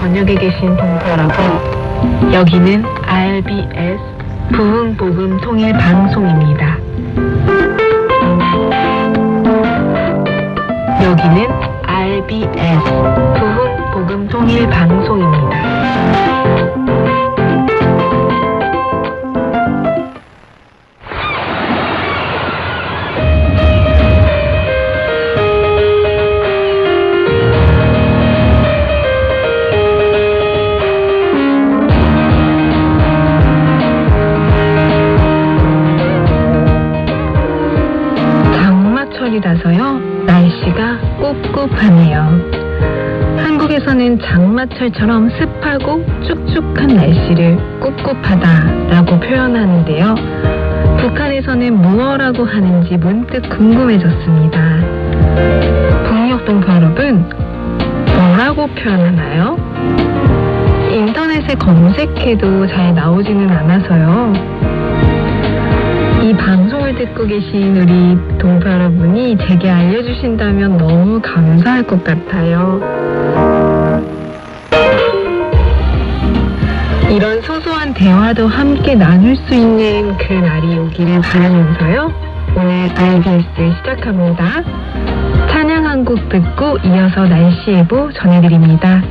전역에 계신 동포여러분, 여기는 RBS 부흥복음 통일 방송입니다. 여기는 RBS 부흥복음 통일 방송입니다. 장마철이라서요, 날씨가 꿉꿉하네요. 한국에서는 장마철처럼 습하고 축축한 날씨를 꿉꿉하다라고 표현하는데요. 북한에서는 무엇라고 하는지 문득 궁금해졌습니다. 북녘 동포 여러분, 뭐라고 표현하나요? 인터넷에 검색해도 잘 나오지는 않아서요. 이 방송을 듣고 계신 우리 동포 여러분이 제게 알려주신다면 너무 감사할 것 같아요. 이런 소소한 대화도 함께 나눌 수 있는 그 날이 오기를 바라면서요, 오늘 RBS 시작합니다. 찬양 한 곡 듣고 이어서 날씨 예보 전해드립니다.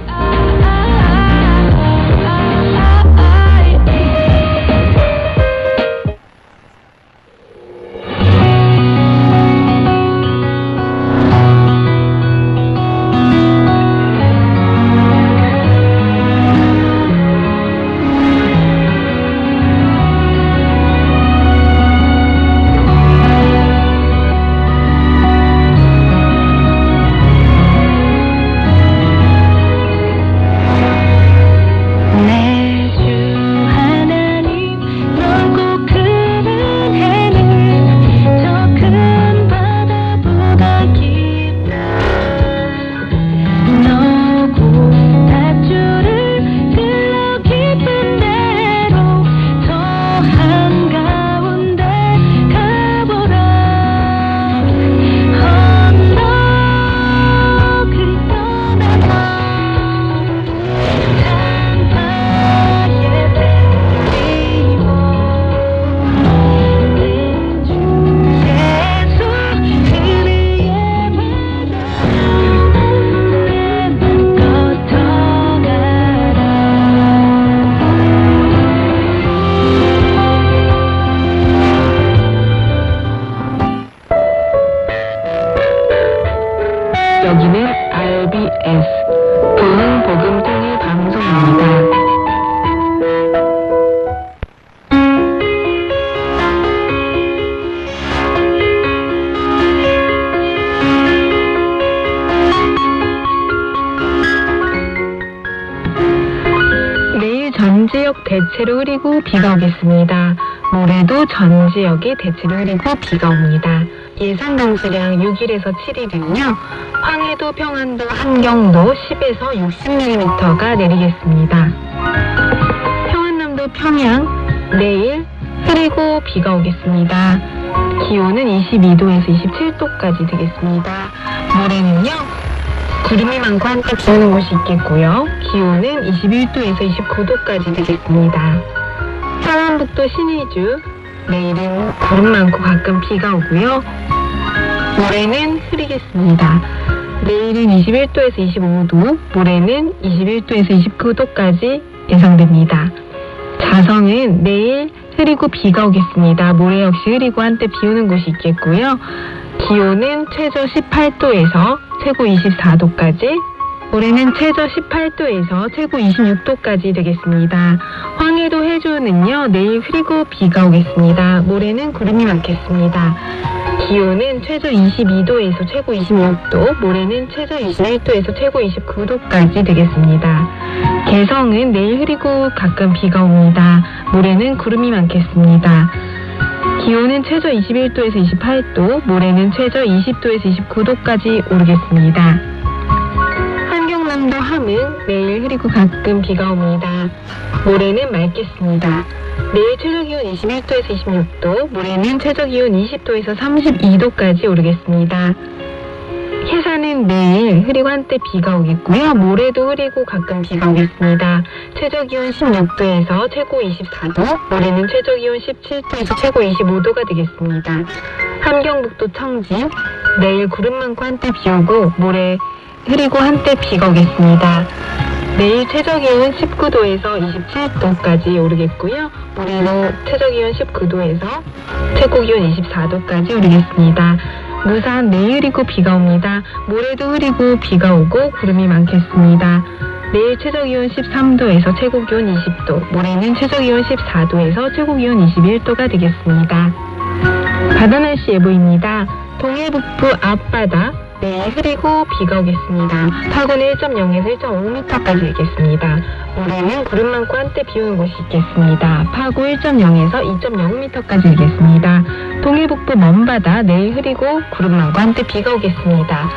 여기는 RBS 부흥복음 통일 방송입니다. 내일 전 지역 대체로 흐리고 비가 오겠습니다. 모레도 전 지역에 대체로 흐리고 비가 옵니다. 예상 강수량 6일에서 7일은요, 황해도, 평안도, 한경도 10에서 60mm가 내리겠습니다. 평안남도, 평양 내일 흐리고 비가 오겠습니다. 기온은 22도에서 27도까지 되겠습니다. 모레는요, 구름이 많고 한때 비 오는 곳이 있겠고요. 기온은 21도에서 29도까지 되겠습니다. 평안북도, 신의주 내일은 구름 많고 가끔 비가 오고요. 모레는 흐리겠습니다. 내일은 21도에서 25도, 모레는 21도에서 29도까지 예상됩니다. 자성은 내일 흐리고 비가 오겠습니다. 모레 역시 흐리고 한때 비 오는 곳이 있겠고요. 기온은 최저 18도에서 최고 24도까지, 올해는 최저 18도에서 최고 26도까지 되겠습니다. 황해도, 해주는요, 내일 흐리고 비가 오겠습니다. 모레는 구름이 많겠습니다. 기온은 최저 22도에서 최고 26도, 모레는 최저 21도에서 최고 29도까지 되겠습니다. 개성은 내일 흐리고 가끔 비가 옵니다. 모레는 구름이 많겠습니다. 기온은 최저 21도에서 28도, 모레는 최저 20도에서 29도까지 오르겠습니다. 한경남도, 함은 내일 흐리고 가끔 비가 옵니다. 모레는 맑겠습니다. 내일 최저기온 21도에서 26도, 모레는 최저기온 20도에서 32도까지 오르겠습니다. 해상 북한은 내일 흐리고 한때 비가 오겠고요. 모레도 흐리고 가끔 비가 오겠습니다. 최저기온 16도에서 최고 24도, 모레는 최저기온 17도에서 최고 25도가 되겠습니다. 함경북도 청진, 내일 구름 많고 한때 비 오고 모레 흐리고 한때 비가 오겠습니다. 내일 최저기온 19도에서 27도까지 오르겠고요. 모레는 최저기온 19도에서 최고기온 24도까지 오르겠습니다. 무산 내일 흐리고 비가 옵니다. 모레도 흐리고 비가 오고 구름이 많겠습니다. 내일 최저기온 13도에서 최고기온 20도, 모레는 최저기온 14도에서 최고기온 21도가 되겠습니다. 바다 날씨 예보입니다. 동해북부 앞바다 내일 흐리고 비가 오겠습니다. 파고는 1.0에서 1.5m까지 일겠습니다. 모레는 구름 많고 한때 비 오는 곳이 있겠습니다. 파고 1.0에서 2.0m까지 일겠습니다. 동해북부 먼바다 내일 흐리고 구름 많고 한때 비가 오겠습니다.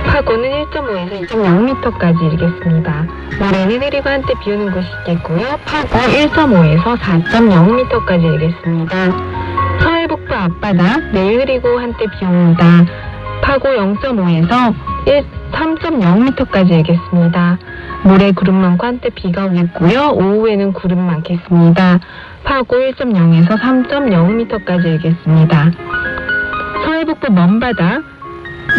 파고는 1.5에서 2.0m까지 일겠습니다. 모레는 흐리고 한때 비 오는 곳이 있겠고요. 파고 1.5에서 4.0m까지 일겠습니다. 서해북부 앞바다 내일 흐리고 한때 비 옵니다. 파고 0.5에서 3.0m까지 일겠습니다. 모레 구름 많고 한때 비가 오겠고요. 오후에는 구름 많겠습니다. 파고 1.0에서 3.0m까지 일겠습니다. 서해북부 먼바다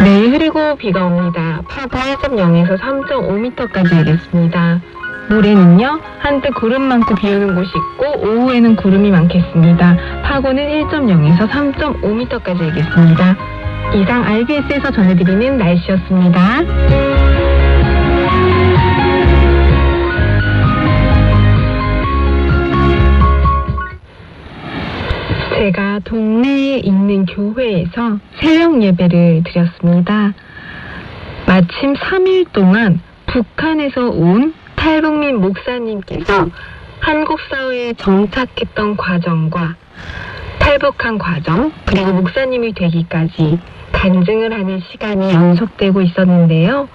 내일 흐리고 비가 옵니다. 파고 1.0에서 3.5m까지 일겠습니다. 모레는요, 한때 구름 많고 비 오는 곳이 있고 오후에는 구름이 많겠습니다. 파고는 1.0에서 3.5m까지 일겠습니다. 이상 RBS에서 전해드리는 날씨였습니다. 제가 동네에 있는 교회에서 새벽 예배를 드렸습니다. 마침 3일 동안 북한에서 온 탈북민 목사님께서 한국 사회에 정착했던 과정과 탈북한 과정, 그리고 목사님이 되기까지 간증을 하는 시간이 연속되고 있었는데요.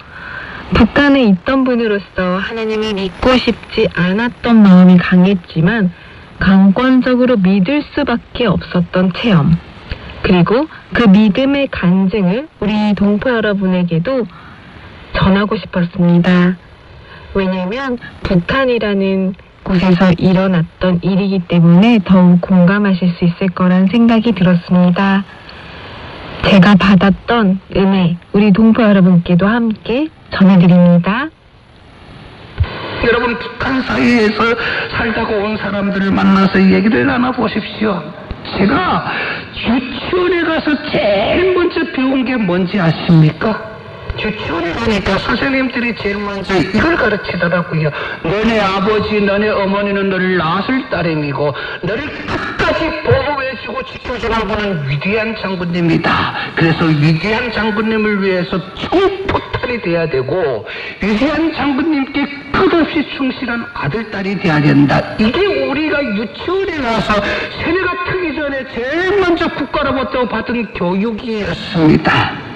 북한에 있던 분으로서 하나님을 믿고 싶지 않았던 마음이 강했지만 강권적으로 믿을 수밖에 없었던 체험, 그리고 그 믿음의 간증을 우리 동포 여러분에게도 전하고 싶었습니다. 왜냐하면 북한이라는 곳에서 일어났던 일이기 때문에 더욱 공감하실 수 있을 거란 생각이 들었습니다. 제가 받았던 은혜, 우리 동포 여러분께도 함께 전해드립니다. 여러분, 북한 사회에서 살다가 온 사람들을 만나서 얘기를 나눠보십시오. 제가 유치원에 가서 제일 먼저 배운 게 뭔지 아십니까? 유치원에 가니까 선생님들이 제일 먼저 이걸 가르치더라고요. 너네 아버지, 너네 어머니는 너를 낳았을 따름이고 너를 끝까지 보호해주고 지켜주는 분은 위대한 장군님이다. 그래서 위대한 장군님을 위해서 총포탈이 돼야 되고 위대한 장군님께 끝없이 충실한 아들, 딸이 돼야 된다. 이게 우리가 유치원에 가서 세뇌가 트기 전에 제일 먼저 국가로부터 받은 교육이었습니다.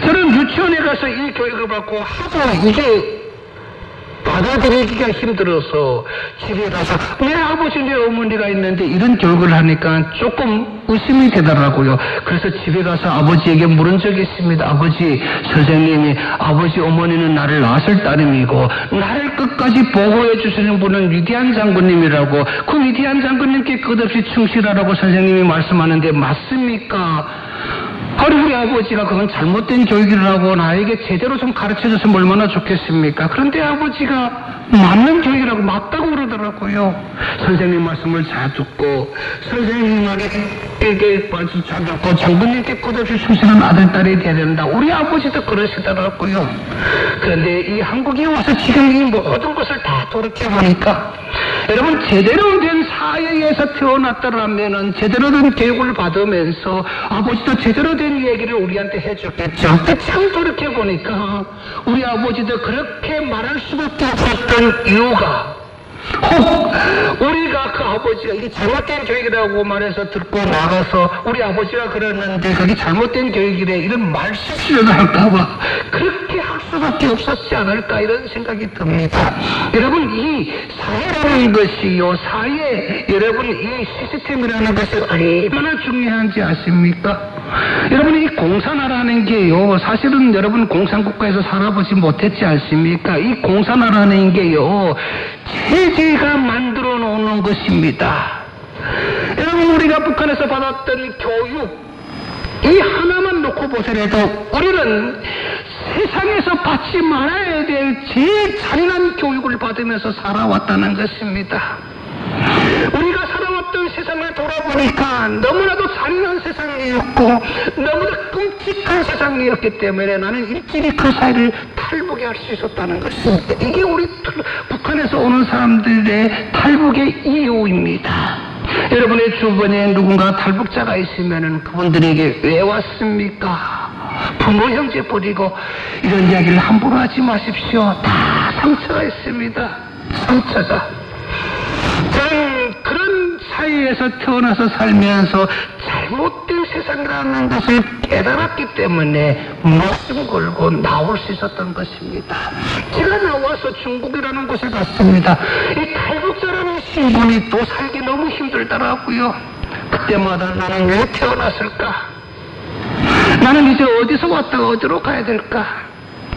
저는 유치원에 가서 이 교육을 받고 하도 이제 받아들이기가 힘들어서 집에 가서 내 아버지, 내 어머니가 있는데 이런 교육을 하니까 조금 의심이 되더라고요. 그래서 집에 가서 아버지에게 물은 적이 있습니다. 아버지, 선생님이 아버지, 어머니는 나를 낳았을 따름이고 나를 끝까지 보호해 주시는 분은 위대한 장군님이라고, 그 위대한 장군님께 끝없이 충실하라고 선생님이 말씀하는데 맞습니까? 아니, 우리 아버지가 그건 잘못된 교육이라고 나에게 제대로 좀 가르쳐줬으면 얼마나 좋겠습니까? 그런데 아버지가 맞는 교육이라고 맞다고 그러더라고요. 선생님 말씀을 잘 듣고 선생님에게 잘 듣고 장군님께 끝없이 충실한 아들, 딸이 되어야 된다. 우리 아버지도 그러시더라고요. 그런데 이 한국에 와서 지금 이 모든 것을 다 돌이켜보니까 여러분, 제대로 된 사회에서 태어났더라면은 제대로 된 교육을 받으면서 아버지도 제대로 된 얘기를 우리한테 해줬겠죠. 참 돌이켜보니까 우리 아버지도 그렇게 말할 수밖에 없었던 이유가 혹 우리가 그 아버지가 이게 잘못된 교육이라고 말해서 듣고 나가서 우리 아버지가 그랬는데 그게 잘못된 교육이래 이런 말실수를 할까봐 그렇게 할 수밖에 없었지 않을까 이런 생각이 듭니다. 여러분, 이 사회라는 것이요, 사회, 여러분 이 시스템이라는 것이 얼마나 중요한지 아십니까? 여러분, 이 공산화라는 게요, 사실은 여러분 공산국가에서 살아보지 못했지 않습니까? 이 공산화라는 게요, 체제가 만들어 놓는 것입니다. 여러분, 우리가 북한에서 받았던 교육, 이 하나만 놓고 보더라도 우리는 세상에서 받지 말아야 될 제일 잔인한 교육을 받으면서 살아왔다는 것입니다. 우리가 살아왔던 세상을 돌아보니까 너무나도 잔인한 세상이었고 너무나 끔찍한 세상이었기 때문에 나는 일찍이 그 사이를 탈북할 수 있었다는 것입니다. 이게 우리 북한에서 오는 사람들의 탈북의 이유입니다. 여러분의 주변에 누군가 탈북자가 있으면 그분들에게 왜 왔습니까? 부모 형제 버리고 이런 이야기를 함부로 하지 마십시오. 다 상처가 있습니다. 상처가. 저는 그런 사이에서 태어나서 살면서 잘못된 세상이라는 것을 깨달았기 때문에 목숨 걸고 나올 수 있었던 것입니다. 제가 나와서 중국이라는 곳에 갔습니다. 이 탈북자라는 신분이 또 살기 너무 힘들더라고요. 그때마다 나는 왜 태어났을까? 나는 이제 어디서 왔다가 어디로 가야 될까?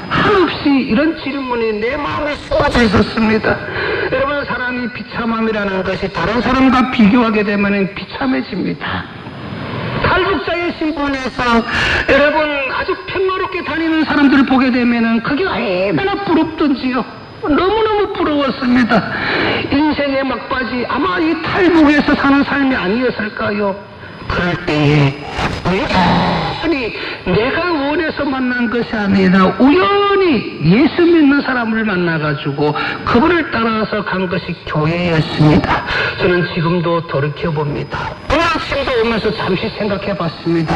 한없이 이런 질문이 내 마음에 쏟아져 있었습니다. 여러분, 사람이 비참함이라는 것이 다른 사람과 비교하게 되면 비참해집니다. 탈북자의 신분에서 여러분 아주 평화롭게 다니는 사람들을 보게 되면 그게 얼마나 부럽던지요. 너무너무 부러웠습니다. 인생의 막바지, 아마 이 탈북에서 사는 삶이 아니었을까요? 그럴 때에 우연히 내가 원해서 만난 것이 아니라 우연히 예수 믿는 사람을 만나가지고 그분을 따라서 간 것이 교회였습니다. 저는 지금도 돌이켜봅니다. 오늘 아침도 오면서 잠시 생각해봤습니다.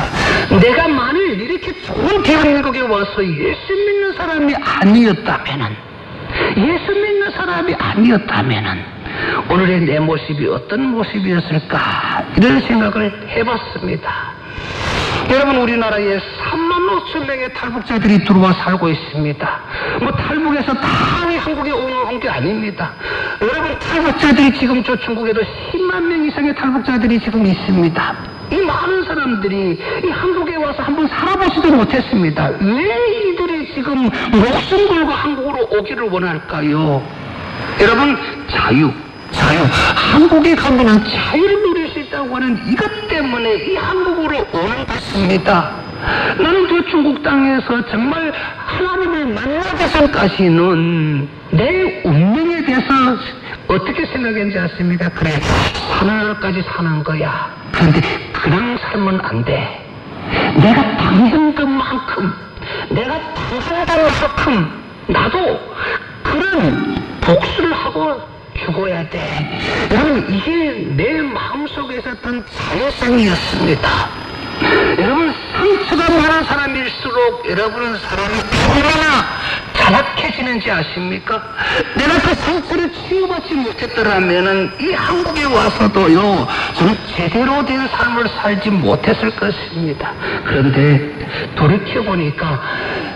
내가 만일 이렇게 좋은 대한민국에 와서 예수 믿는 사람이 아니었다면은 오늘의 내 모습이 어떤 모습이었을까, 이런 생각을 해봤습니다. 여러분, 우리나라에 3만 5천 명의 탈북자들이 들어와 살고 있습니다. 뭐 탈북해서 다 한국에 온 게 아닙니다. 여러분, 탈북자들이 지금 저 중국에도 10만 명 이상의 탈북자들이 지금 있습니다. 이 많은 사람들이 이 한국에 와서 한번 살아보지도 못했습니다. 왜 이들이 지금 목숨 걸고 한국으로 오기를 원할까요? 여러분, 자유. 한국에 가면 자유를 누릴 수 있다고 하는 이것 때문에 이 한국으로 오는 것입니다. 나는 그 중국 땅에서 정말 하나님을 만나기 전까지는 내 운명에 대해서 어떻게 생각했는지 아십니까? 그래, 사는 날까지 사는 거야. 그런데 그냥 살면 안 돼. 내가 당한 것만큼, 내가 당한 것만큼 나도 그런 복수를 하고 죽어야 돼. 여러분, 이게 내 마음속에 있었던 자유성이었습니다. 여러분, 상처가 많은 사람일수록 여러분은 사람이 얼마나 자락해지는지 아십니까? 내가 그 상처를 치유받지 못했더라면은 이 한국에 와서도요, 저는 제대로 된 삶을 살지 못했을 것입니다. 그런데 돌이켜보니까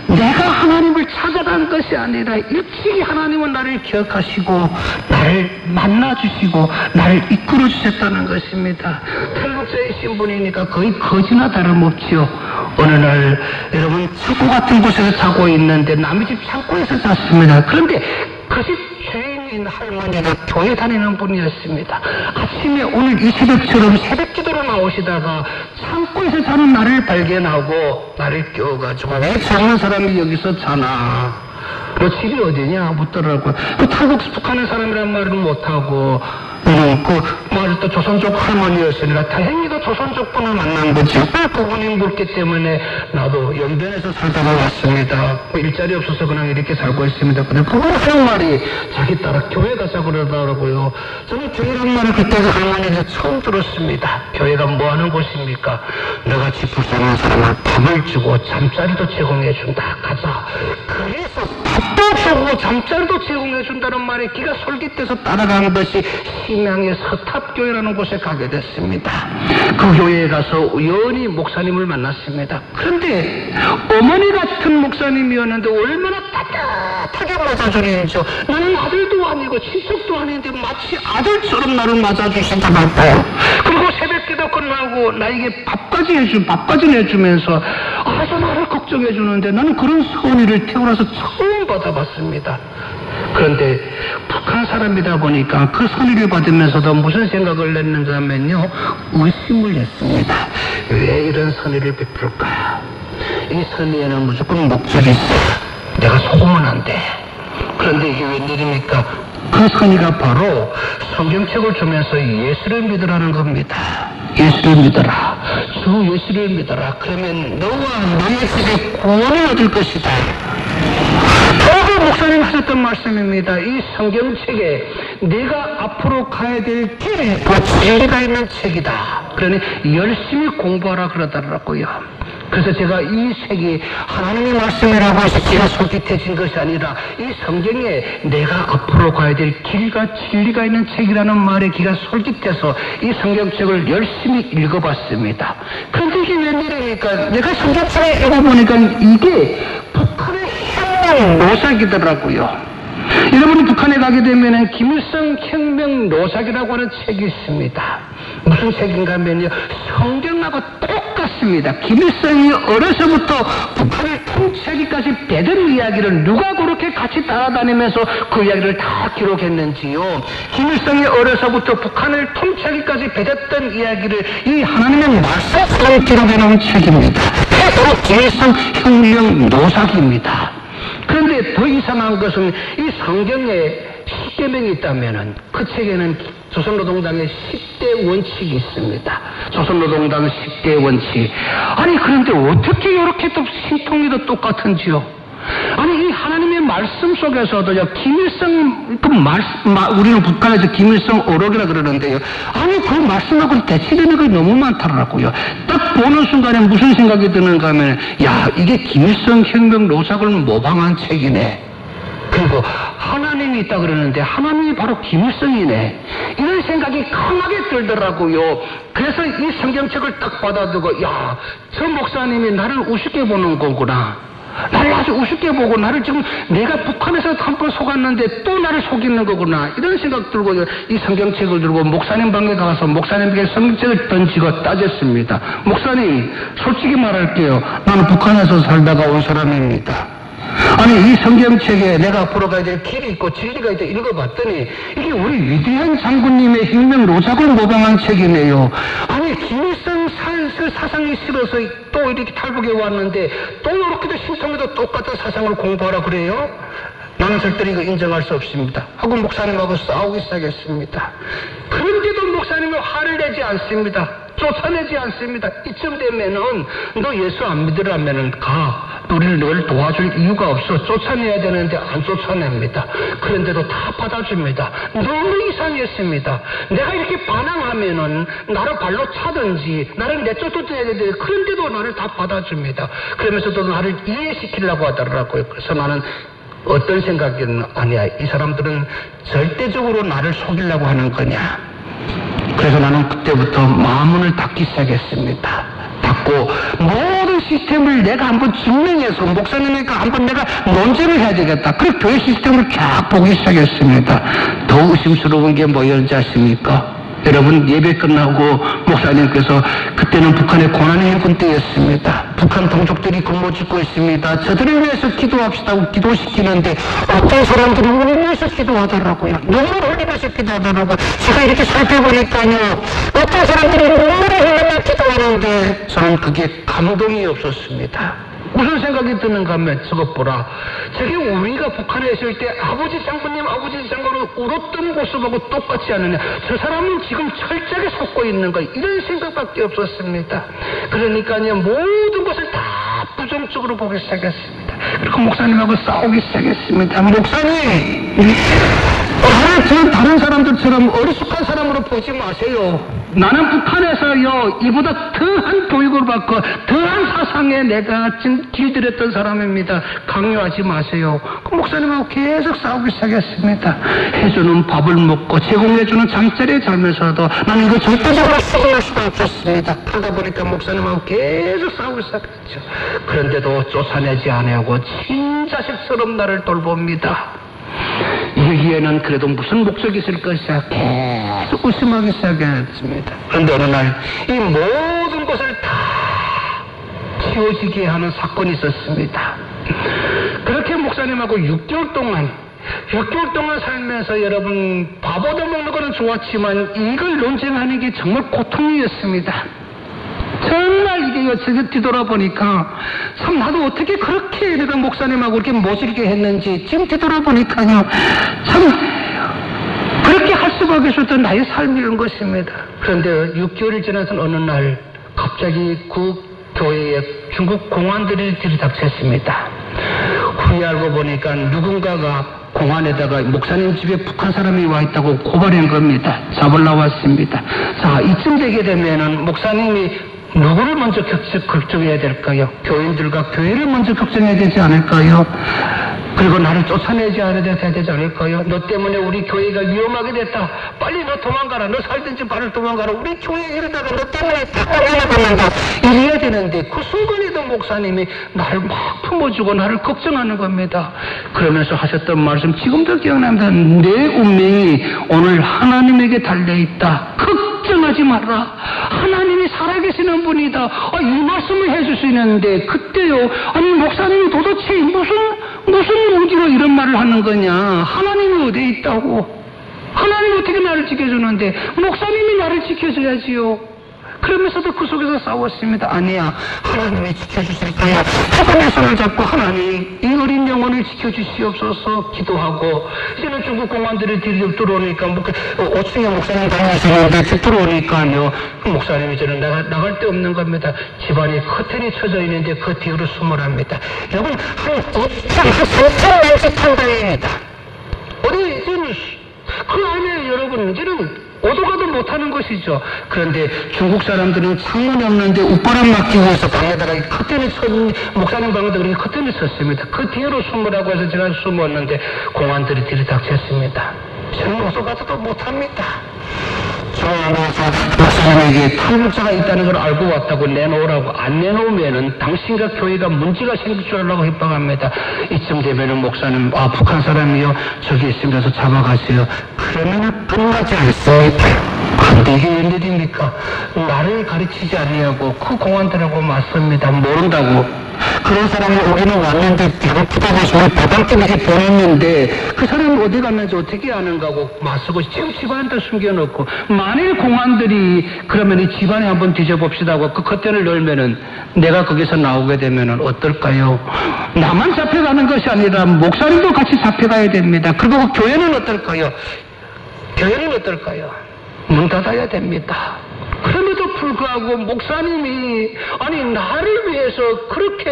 내가 하나님을 찾아간 것이 아니라 일찍이 하나님은 나를 기억하시고 나를 만나주시고 나를 이끌어 주셨다는 것입니다. 탈북자의 신분이니까 거의 거지나 다름없지요. 어느 날 여러분, 창고 같은 곳에서 자고 있는데 남의 집 창고에서 잤습니다. 그런데 그 집 주인인 할머니가 교회 다니는 분이었습니다. 아침에 오늘 이 새벽처럼 새벽 기도로 나오시다가 창고에서 자는 나를 발견하고 나를 깨워가지고, 왜 자는 사람이 여기서 자나? 너 집이 어디냐? 묻더라고요. 그 탈북하는 사람이란 말은 못하고, 또 조선족 할머니였으니까 다행히도 조선족 분을 만난 거지. 그분이 묻기 때문에 나도 연변에서 살다가 왔습니다. 일자리 없어서 그냥 이렇게 살고 있습니다. 근데 그분 하는 말이 자기 따라 교회 가자 그러더라고요. 저는 교회란 말을 그때 그 할머니에서 처음 들었습니다. 교회가 뭐 하는 곳입니까? 너같이 불쌍한 사람을 밥을 주고 잠자리도 제공해 준다. 가자. 그래서 쏘고 잠자리도 제공해준다는 말에 기가 솔깃해서 따라간 것이 심양의 서탑교회라는 곳에 가게 됐습니다. 그 교회에 가서 우연히 목사님을 만났습니다. 그런데 어머니 같은 목사님이었는데 얼마나 따뜻하게 맞아주는지요. 나는 아들도 아니고 친척도 아닌데 마치 아들처럼 나를 맞아주신다 말까요. 그리고 새벽기도 끝나고 나에게 밥까지 내주면서 아주 나를 걱정해주는데 나는 그런 선의를 태어나서 처음 받아봤습니다. 그런데 북한 사람이다 보니까 그 선의를 받으면서도 무슨 생각을 냈는가 하면요, 의심을 했습니다. 왜 이런 선의를 베풀까? 이 선의에는 무조건 목적이 있어. 내가 속으면 안 돼. 그런데 이게 웬일입니까? 그 선의가 바로 성경책을 주면서 예수를 믿으라는 겁니다. 예수를 믿어라. 주 예수를 믿어라. 그러면 너와 너의 집에 구원을 얻을 것이다. 바로 목사님 하셨던 말씀입니다. 이 성경책에 내가 앞으로 가야 될 길에 그 진리가 있는 책이다. 그러니 열심히 공부하라 그러더라고요. 그래서 제가 이 책이 하나님의 말씀이라고 해서 제가 솔깃해진 것이 아니라 이 성경에 내가 앞으로 가야 될 길과 진리가 있는 책이라는 말에 귀가 솔깃해서 이 성경책을 열심히 읽어봤습니다. 그런데 이게 웬일입니까? 내가 성경책을 읽어보니까 이게 북한의 혁명 노작이더라고요. 여러분이 북한에 가게 되면 김일성 혁명 노작이라고 하는 책이 있습니다. 무슨 책인가 하면요, 성경하고 똑같습니다. 김일성이 어려서부터 북한을 통치하기까지 배든 이야기를 누가 그렇게 같이 따라다니면서 그 이야기를 다 기록했는지요. 김일성이 어려서부터 북한을 통치하기까지 배웠던 이야기를 이 하나님의 말씀으로 기록해 놓은 책입니다. 바로 김일성 혁명 노작입니다. 그런데 더 이상한 것은 이 성경에 10계명이 있다면은 그 책에는 조선노동당의 10대 원칙이 있습니다. 조선노동당 10대 원칙. 아니 그런데 어떻게 이렇게 또 신통리도 똑같은지요? 아니 이 하나님의 말씀 속에서도요, 김일성 우리는 북한에서 김일성 어록이라 그러는데요, 아니 그 말씀하고는 대치되는 게 너무 많더라고요. 딱 보는 순간에 무슨 생각이 드는가 하면, 야 이게 김일성 혁명 노작을 모방한 책이네. 그리고 하나님이 있다 그러는데 하나님이 바로 김일성이네. 이런 생각이 강하게 들더라고요. 그래서 이 성경책을 딱 받아두고, 야 저 목사님이 나를 우습게 보는 거구나. 나를 아주 우습게 보고 나를 지금 내가 북한에서 한 번 속았는데 또 나를 속이는 거구나, 이런 생각 들고 이 성경책을 들고 목사님 방에 가서 목사님에게 성경책을 던지고 따졌습니다. 목사님 솔직히 말할게요. 나는 북한에서 살다가 온 사람입니다. 아니 이 성경책에 내가 앞으로 가야 될 길이 있고 진리가 있다 읽어봤더니 이게 우리 위대한 장군님의 혁명 노작을 모방한 책이네요. 아니 김일성 사상이 싫어서 또 이렇게 탈북해 왔는데 또 이렇게도 신통에도 똑같은 사상을 공부하라 그래요? 나는 절대 이거 인정할 수 없습니다 하고 목사님하고 싸우기 시작했습니다. 그런데도 목사님은 화를 내지 않습니다. 쫓아내지 않습니다. 이쯤 되면은 너 예수 안 믿으라면은 가. 우리를 널 도와줄 이유가 없어. 쫓아내야 되는데 안 쫓아냅니다. 그런데도 다 받아줍니다. 너무 이상했습니다. 내가 이렇게 반항하면은 나를 발로 차든지 나를 내쫓아야 되는데 그런데도 나를 다 받아줍니다. 그러면서도 나를 이해시키려고 하더라고요. 그래서 나는 어떤 생각이든 아니야. 이 사람들은 절대적으로 나를 속이려고 하는 거냐. 그래서 나는 그때부터 마음문을 닫기 시작했습니다. 닫고 모든 시스템을 내가 한번 증명해서 목사님이니까 한번 내가 논쟁을 해야 되겠다. 그래서 교회 시스템을 쫙 보기 시작했습니다. 더 의심스러운 게 뭐였는지 아십니까? 여러분 예배 끝나고 목사님께서 그때는 북한의 고난의 행군 때였습니다. 북한 동족들이 근무 짓고 있습니다. 저들을 위해서 기도합시다고 기도시키는데 어떤 사람들은 우리 위해서 기도하더라고요. 눈물 흘리면서 기도하더라고요. 제가 이렇게 살펴보니까요, 어떤 사람들이 눈물을 흘리며 기도하는데 저는 그게 감동이 없었습니다. 무슨 생각이 드는가 하면 저것 보라. 저게 우리가 북한에 있을 때 아버지 장군님 울었던 모습하고 똑같지 않느냐. 저 사람은 지금 철저하게 속고 있는 거, 이런 생각밖에 없었습니다. 그러니까요 모든 것을 다 부정적으로 보기 시작했습니다. 그리고 목사님하고 싸우기 시작했습니다. 목사님 나를 다른 사람들처럼 어리숙한 사람으로 보지 마세요. 나는 북한에서요, 이보다 더한 교육을 받고 더한 사상에 내가 길들였던 사람입니다. 강요하지 마세요. 그 목사님하고 계속 싸우기 시작했습니다. 해주는 밥을 먹고 제공해주는 잠자리에 살면서도 나는 이거 절대적으로 수긍할 수가 없었습니다. 그러다 보니까 목사님하고 계속 싸우기 시작했죠. 그런데도 쫓아내지 않으려고 친자식처럼 나를 돌봅니다. 여기에는 그래도 무슨 목적이 있을 것이야. 계속 의심하기 시작했습니다. 그런데 어느 날 이 모든 것을 다 치워지게 하는 사건이 있었습니다. 그렇게 목사님하고 6개월 동안 살면서 여러분 밥 얻어먹는 거는 좋았지만 이걸 논쟁하는 게 정말 고통이었습니다. 정말 이게 제가 뒤돌아보니까 참 나도 어떻게 그렇게 내가 목사님하고 이렇게 모질게 했는지 지금 뒤돌아보니까요 참 그렇게 할 수밖에 없었던 나의 삶이란 것입니다. 그런데 6개월이 지나서 어느 날 갑자기 그 교회에 중국 공안들이 들이닥쳤습니다. 후에 알고 보니까 누군가가 공안에다가 목사님 집에 북한 사람이 와 있다고 고발한 겁니다. 잡으러 왔습니다. 자, 이쯤 되게 되면은 목사님이 누구를 먼저 걱정해야 될까요? 교인들과 교회를 먼저 걱정해야 되지 않을까요? 그리고 나를 쫓아내지 않아야 되지 않을까요? 너 때문에 우리 교회가 위험하게 됐다. 빨리 너 도망가라. 너 살든지 발을 도망가라. 우리 교회 이러다가 너 때문에 다 날아간다. 이래야 되는데 그 순간에도 목사님이 나를 막 품어주고 나를 걱정하는 겁니다. 그러면서 하셨던 말씀 지금도 기억납니다. 내 운명이 오늘 하나님에게 달려있다. 걱정하지 마라. 하나님이 살아계시는 분이다. 이 말씀을 해줄 수 있는데 그때요. 아니 목사님이 도대체 무슨 용기로 이런 말을 하는 거냐. 하나님이 어디에 있다고. 하나님이 어떻게 나를 지켜주는데 목사님이 나를 지켜줘야지요. 그러면서도 그 속에서 싸웠습니다. 아니야, 하나님이 지켜주실 거야. 하나님의 손을 잡고 하나님 이 어린 영혼을 지켜주시옵소서 기도하고 이제는 중국 공안들이 들어오니까 5층에 목사님 다니시는데 들어오니까요 목사님이 저는 나갈 데 없는 겁니다. 집안에 커튼이 쳐져 있는데 그 뒤로 숨으랍니다. 여러분 한 3천 명씩 탄다입니다. 어디 이제는 그 안에 여러분 이제는 오도 가도 못하는 것이죠. 그런데 중국 사람들은 창문이 없는데 웃바람 막기 위해서 방에다가 커튼을 목사님 방에다 그렇게 커튼을 쳤습니다. 그 뒤로 숨으라고 해서 제가 숨었는데 공안들이 들이닥쳤습니다. 저는 오도 가도 못합니다. 중앙에서 목사님에게 탈북자가 있다는 걸 알고 왔다고 내놓으라고 안 내놓으면은 당신과 교회가 문제가 생길 줄 알라고 협박합니다. 이쯤 되면은 목사님 북한 사람이요 저기 있으면 가서 잡아가세요. 그러면은 끝나지 않습니까? 근데 이게 웬일입니까? 나를 가르치지 않냐고 그 공안들하고 맞습니다. 모른다고. 그런 사람이 오기는 왔는데 배고프다고 저를 배당김에 보냈는데 그 사람이 어디 갔는지 어떻게 아는가고 맞서고 지금 집안에다 숨겨놓고 만일 공안들이 그러면 이 집안에 한번 뒤져봅시다 하고 그 커튼을 열면은 내가 거기서 나오게 되면은 어떨까요? 나만 잡혀가는 것이 아니라 목사님도 같이 잡혀가야 됩니다. 그리고 교회는 어떨까요? 교회는 어떨까요? 문 닫아야 됩니다. 그럼에도 불구하고 목사님이 나를 위해서 그렇게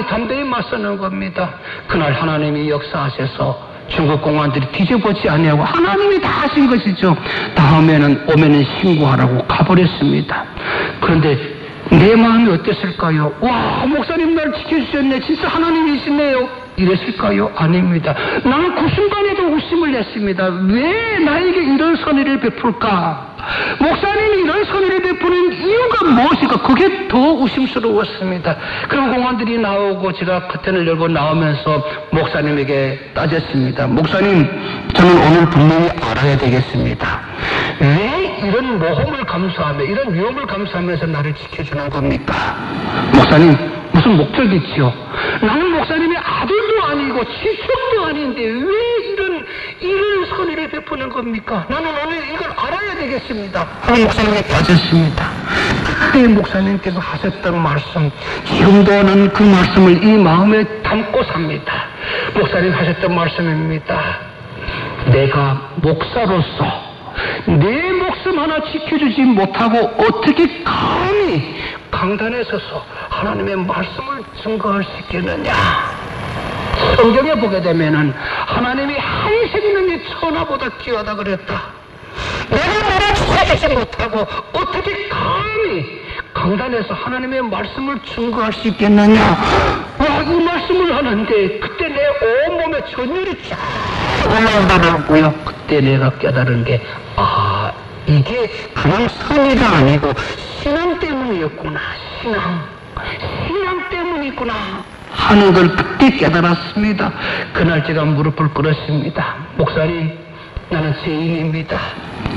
담대히 맞서는 겁니다. 그날 하나님이 역사하셔서 중국 공안들이 뒤져보지 아니하고 하나님이 다 하신 것이죠. 다음에는 오면은 신고하라고 가버렸습니다. 그런데 내 마음이 어땠을까요? 와, 목사님 날 지켜주셨네. 진짜 하나님이시네요. 이랬을까요? 아닙니다. 나는 그 순간에도 웃음을 냈습니다. 왜 나에게 이런 선의를 베풀까? 목사님이 이런 선의를 베푸는 이유가 무엇일까? 그게 더 의심스러웠습니다. 그럼 공안들이 나오고 제가 커튼을 열고 나오면서 목사님에게 따졌습니다. 목사님, 저는 오늘 분명히 알아야 되겠습니다. 왜 이런 모험을 감수하며 이런 위험을 감수하면서 나를 지켜주는 겁니까? 목사님, 무슨 목적이 있지요? 나는 목사님의 아들도 아니고 친척도 아닌데 왜 이런 선의를 베푸는 겁니까? 나는 오늘 이걸 알아야 되겠습니다. 목사님이 빠졌습니다. 그때 목사님께서 하셨던 말씀, 지금도 나는 그 말씀을 이 마음에 담고 삽니다. 목사님 하셨던 말씀입니다. 내가 목사로서 내 목숨 하나 지켜주지 못하고 어떻게 감히 강단에 서서 하나님의 말씀을 증거할 수 있겠느냐. 성경에 보게 되면은 하나님이 한생 있는 이 천하보다 귀하다 그랬다. 내가 너를 찾아주지 못하고 어떻게 감히 강단에서 하나님의 말씀을 증거할 수 있겠느냐. 이 말씀을 하는데 그때 내 온몸에 전율이 쫙 올라오더라고요. 그때 내가 깨달은 게 이게 그냥 선의가 아니고 신앙 때문이었구나. 신앙 때문이구나 하는 걸 그때 깨달았습니다. 그날 제가 무릎을 꿇었습니다. 목사님, 나는 죄인입니다.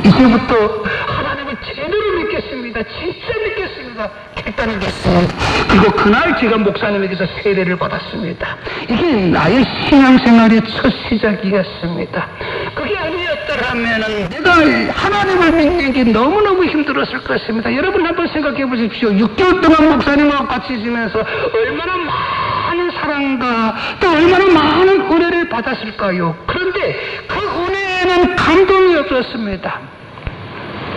이제부터 하나님을 제대로 믿겠습니다. 진짜 믿겠습니다. 결단하겠습니다. 그리고 그날 제가 목사님에게서 세례를 받았습니다. 이게 나의 신앙생활의 첫 시작이었습니다. 그게 아니었더라면 내가 하나님을 믿는 게 너무너무 힘들었을 것입니다. 여러분 한번 생각해 보십시오. 6개월 동안 목사님과 같이 지내면서 얼마나 많은 사랑과 또 얼마나 많은 은혜를 받았을까요? 그런데 그 은혜에는 감동이 없었습니다.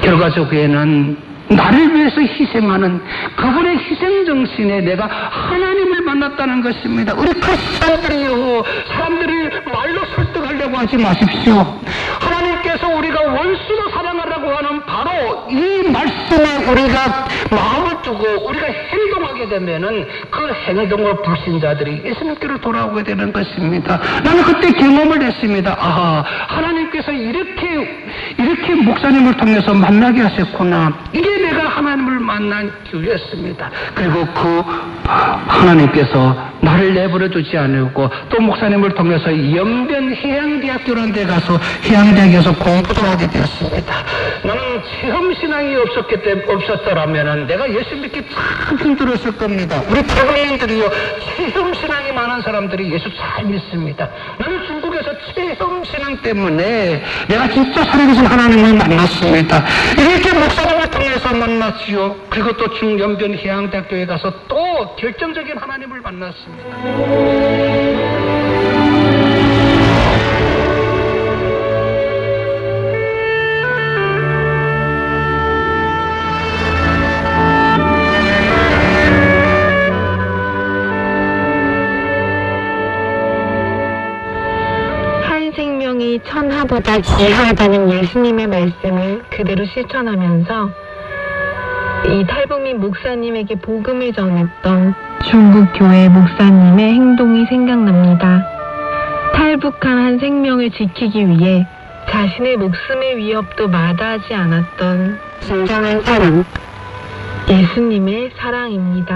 결과적으로는 나를 위해서 희생하는 그분의 희생정신에 내가 하나님을 만났다는 것입니다. 우리 크리스찬들이요, 사람들을 말로 설득하려고 하지 마십시오. 하나님께서 우리가 원수도 사랑하라고 하는 바로 이 말씀에 우리가 마음을 두고 우리가 행동하게 되면은 그 행동을 불신자들이 예수님께로 돌아오게 되는 것입니다. 나는 그때 경험을 했습니다. 하나님께서 이렇게 목사님을 통해서 만나게 하셨구나. 이게 내가 하나님을 만난 길이었습니다. 그리고 그 하나님께서 나를 내버려 두지 않고 또 목사님을 통해서 연변 해양대학교라는 데 가서 해양대학에서 공부도 하게 되었습니다. 나는 체험신앙이 없었더라면 내가 예수 믿기 참 힘들었을 겁니다. 우리 교회인들이요, 체험신앙이 많은 사람들이 예수 잘 믿습니다. 나는 중국에서 체험신앙 때문에 내가 진짜 살아계신 하나님을 만났습니다. 이렇게 목사님을 통해서 만났지요. 그리고 또 중연변 해양대학교에 가서 또 결정적인 하나님을 만났습니다. 한 생명이 천하보다 귀하다는 예수님의 말씀을 그대로 실천하면서 이 탈북민 목사님에게 복음을 전했던 중국 교회 목사님의 행동이 생각납니다. 탈북한 한 생명을 지키기 위해 자신의 목숨의 위협도 마다하지 않았던 진정한 사랑, 예수님의 사랑입니다.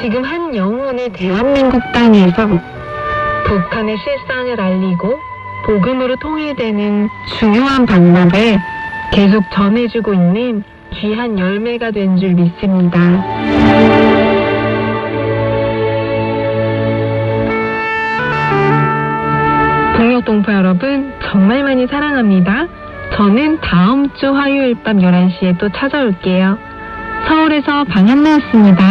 지금 한 영혼을 대한민국 땅에서 북한의 실상을 알리고 복음으로 통일되는 중요한 방법을 계속 전해주고 있는 귀한 열매가 된 줄 믿습니다. 동역동포 여러분, 정말 많이 사랑합니다. 저는 다음 주 화요일 밤 11시에 또 찾아올게요. 서울에서 방한나였습니다.